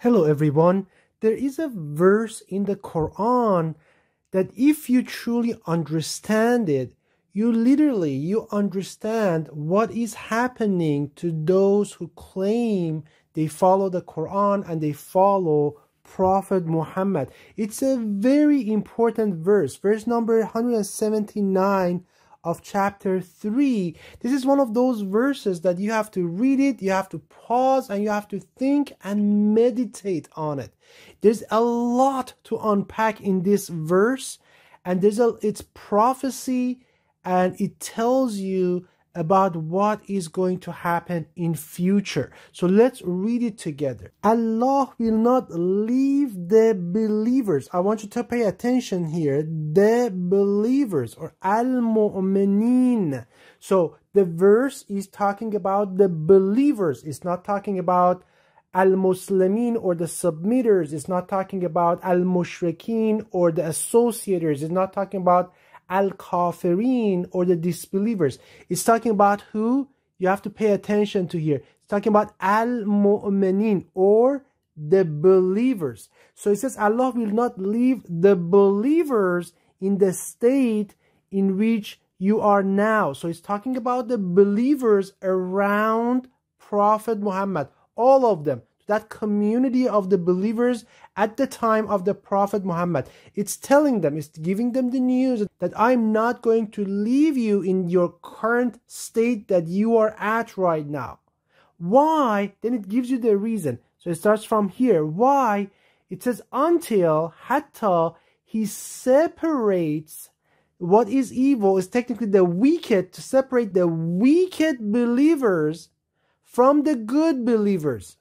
Hello everyone. There is a verse in the Quran that if you truly understand it, you understand what is happening to those who claim they follow the Quran and they follow Prophet Muhammad. It's a very important verse, verse number 179 of chapter 3. This is one of those verses that you have to read it, you have to pause, and you have to think and meditate on it. There's a lot to unpack in this verse, and it's prophecy, and it tells you about what is going to happen in future. So let's read it together. Allah will not leave the believers. I want you to pay attention here. The believers, or al-mu'minin. So the verse is talking about the believers. It's not talking about al-muslimin or the submitters. It's not talking about al-mushrikeen or the associators. It's not talking about al-kafirin or the disbelievers. It's talking about who you have to pay attention to here. It's talking about al-mu'minin, or the believers. So it says Allah will not leave the believers in the state in which you are now. So it's talking about the believers around Prophet Muhammad, all of them, that community of the believers at the time of the Prophet Muhammad. It's telling them, it's giving them the news that I'm not going to leave you in your current state that you are at right now. Why? Then it gives you the reason. So it starts from here. Why? It says until, hatta, he separates what is evil, is technically the wicked, to separate the wicked believers from the good believers.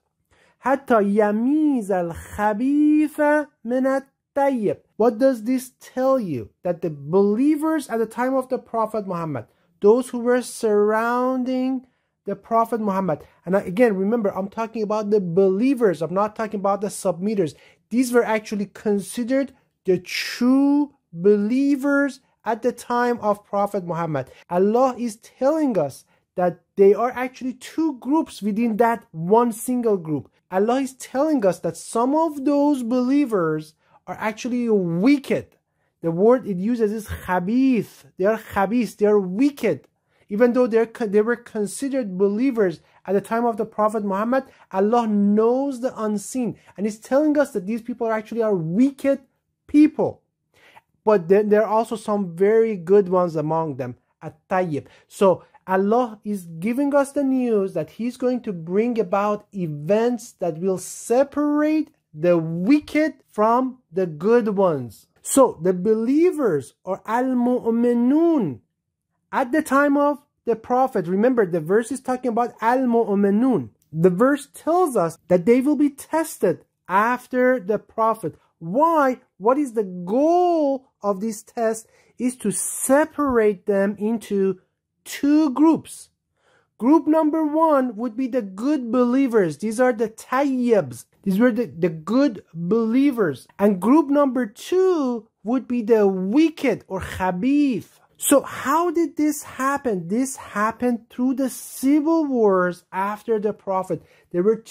Hatta yamiz al-khabitha min at-tayyib. What does this tell you? That the believers at the time of the Prophet Muhammad, those who were surrounding the Prophet Muhammad, and again, remember, I'm talking about the believers, I'm not talking about the submitters. These were actually considered the true believers at the time of Prophet Muhammad. Allah is telling us that they are actually two groups within that one single group. Allah is telling us that some of those believers are actually wicked. The word it uses is khabith. They are khabith. They are wicked. Even though they were considered believers at the time of the Prophet Muhammad, Allah knows the unseen. And He's telling us that these people actually are wicked people. But then there are also some very good ones among them. At-tayyib. So Allah is giving us the news that He's going to bring about events that will separate the wicked from the good ones. So the believers, or al-mu'minun, at the time of the Prophet, remember the verse is talking about al-mu'minun. The verse tells us that they will be tested after the Prophet. Why? What is the goal of this test? Is to separate them into two groups. Group number one would be the good believers. These are the tayyibs. These were the good believers. And group number two would be the wicked, or khabith. So how did this happen? This happened through the civil wars after the Prophet. There were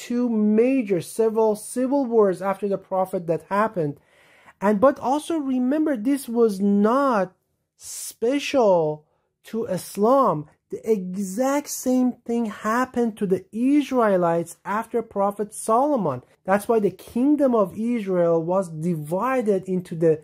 several civil wars after the Prophet that happened. But also remember, this was not special to Islam. The exact same thing happened to the Israelites after Prophet Solomon. That's why the kingdom of Israel was divided into the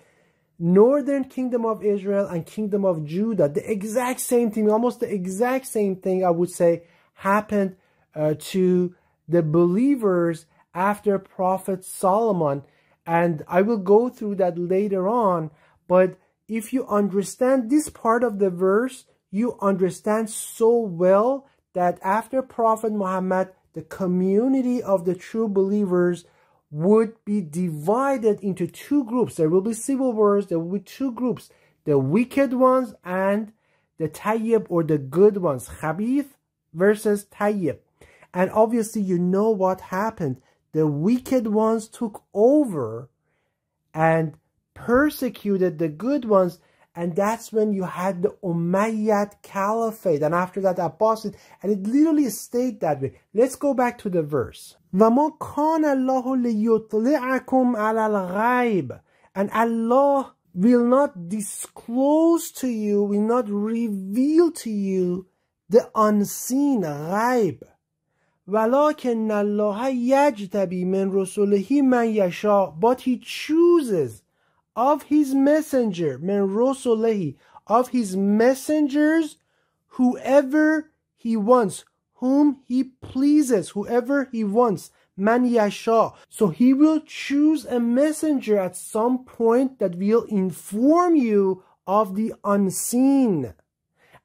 northern kingdom of Israel and kingdom of Judah. The exact same thing, almost the exact same thing, I would say, happened to the believers after Prophet Solomon. And I will go through that later on. But if you understand this part of the verse, you understand so well that after Prophet Muhammad, the community of the true believers would be divided into two groups. There will be civil wars. There will be two groups, the wicked ones and the tayyib, or the good ones, khabith versus tayyib. And obviously you know what happened. The wicked ones took over and persecuted the good ones, And that's when you had the Umayyad Caliphate, and after that Abbasid, and it literally stayed that way. Let's go back to the verse. وَمَا كَانَ اللَّهُ لِيُطْلِعَكُمْ عَلَى الْغَيْبِ. And Allah will not disclose to you, will not reveal to you the unseen, ghaib. وَلَكِنَّ اللَّهَ يَجْتَبِي مِنْ رُسُلِهِ مَنْ يَشَاءُ. But He chooses of His messenger, min rusulihi, of His messengers, whoever He wants, whom He pleases, whoever He wants, man yasha. So He will choose a messenger at some point that will inform you of the unseen.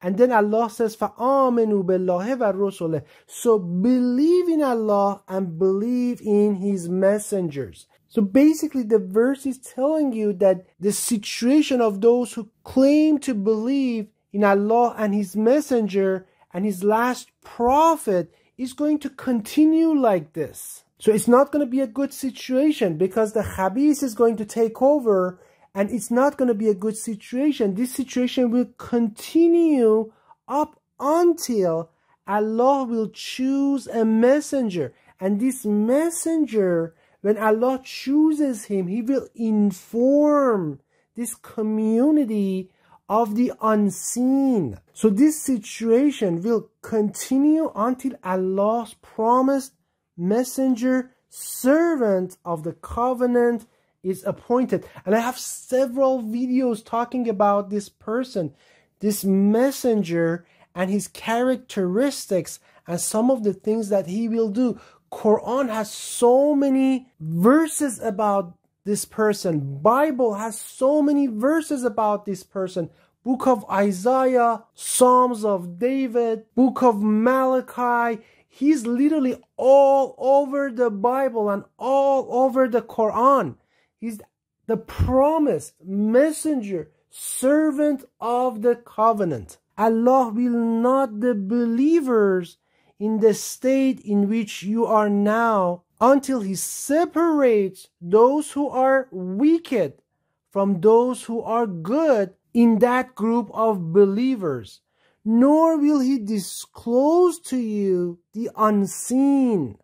And then Allah says, فَآمِنُوا بِاللَّهِ وَالرُّسُلِ. So believe in Allah and believe in His messengers. So basically the verse is telling you that the situation of those who claim to believe in Allah and His messenger and His last prophet is going to continue like this. So it's not going to be a good situation, because the khabith is going to take over, and it's not going to be a good situation. This situation will continue up until Allah will choose a messenger. And this messenger, when Allah chooses him, He will inform this community of the unseen. So this situation will continue until Allah's promised messenger, servant of the covenant, is appointed. And I have several videos talking about this person, this messenger, and his characteristics and some of the things that he will do. Quran has so many verses about this person. Bible has so many verses about this person. Book of Isaiah, Psalms of David, Book of Malachi. He's literally all over the Bible and all over the Quran. He's the promised messenger, servant of the covenant. Allah will not the believers in the state in which you are now, until He separates those who are wicked from those who are good in that group of believers. Nor will He disclose to you the unseen.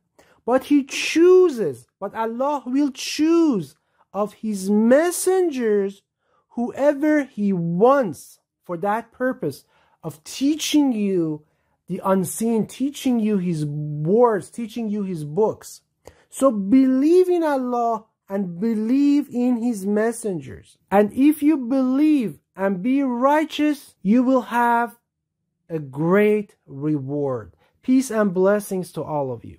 But He chooses, but Allah will choose of His messengers whoever He wants, for that purpose of teaching you the unseen, teaching you His words, teaching you His books. So believe in Allah and believe in His messengers. And if you believe and be righteous, you will have a great reward. Peace and blessings to all of you.